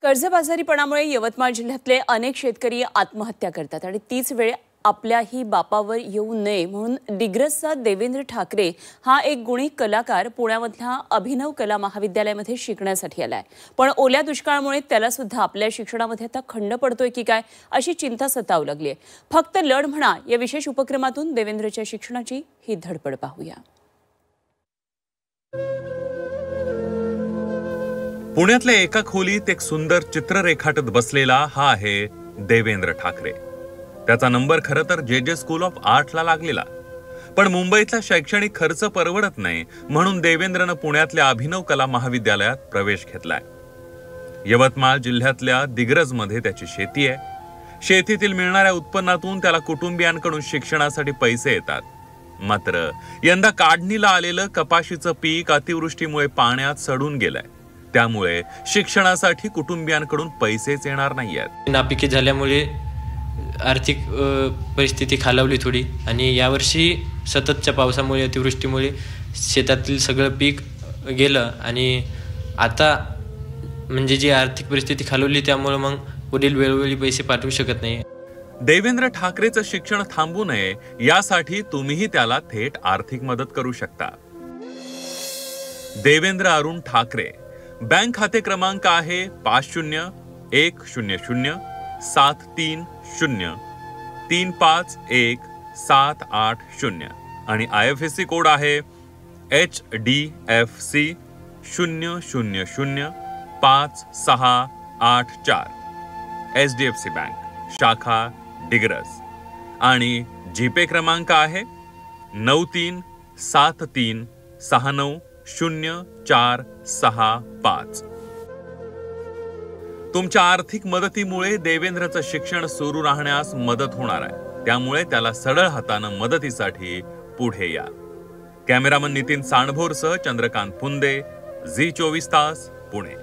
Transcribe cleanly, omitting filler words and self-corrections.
कर्जबाजारीपणामुळे यवतमाळ जिल्ह्यातले अनेक शेतकरी आत्महत्या करतात आणि तीच वेळ आपल्याही बापावर येऊ नये म्हणून डिग्रसचा देवेंद्र ठाकरे हा एक गुणी कलाकार पुण्यामधल्या अभिनव कला महाविद्यालयामध्ये शिकण्यासाठी आलाय। पण ओल्या दुष्काळामुळे त्याला सुद्धा आपल्या शिक्षणामध्ये आता खंड पडतोय की काय अशी चिंता सतावू लागली आहे। फक्त लढ म्हणा या विशेष उपक्रमातून देवेंद्रच्या शिक्षणाची ही धडपड पाहूया। पुण्यातल्या एका खोलीत एक सुंदर चित्र रेखाटत बसलेला हा आहे देवेंद्र ठाकरे। त्याचा नंबर खरं तर जे स्कूल ऑफ आर्टला लागलेला, पण मुंबईतला शैक्षणिक खर्च परवडत नाही म्हणून देवेंद्रनं पुण्यातल्या अभिनव कला महाविद्यालयात प्रवेश घेतलाय। यवतमाळ जिल्ह्यातल्या दिग्रजमध्ये त्याची शेती आहे। शेतीतील मिळणाऱ्या उत्पन्नातून त्याला कुटुंबियांकडून शिक्षणासाठी पैसे येतात। मात्र यंदा काढणीला आलेलं कपाशीचं पीक अतिवृष्टीमुळे पाण्यात सडून गेलंय, त्यामुळे शिक्षणासाठी कुटुंबियांकडून पैसेच येणार नाहीयेत। नापिकी झाल्यामुळे आर्थिक परिस्थिती खालावली थोडी आणि यावर्षी सततच्या पावसामुळे अतिवृष्टीमुळे शेतातील सगळं पीक गेलं आणि आता म्हणजे जी आर्थिक परिस्थिती खालावली त्यामुळे मग पुढील वेळोवेळी पैसे पाठवू शकत नाही। देवेंद्र ठाकरेचं शिक्षण थांबू नये यासाठी तुम्हीही त्याला थेट आर्थिक मदत करू शकता। देवेंद्र अरुण ठाकरे बँक खाते क्रमांक आहे 50010035135170 आणि IFSC कोड आहे HDFC 0005684। HDFC बँक शाखा डिग्रस आणि जीपे क्रमांक आहे 9373690465। तुमच्या आर्थिक मदतीमुळे देवेंद्रचं शिक्षण सुरू राहण्यास मदत होणार आहे, त्यामुळे त्याला सढळ हातानं मदतीसाठी पुढे या। कॅमेरामन नितीन सांडभोरसह चंद्रकांत फुंदे, झी 24 तास, पुणे।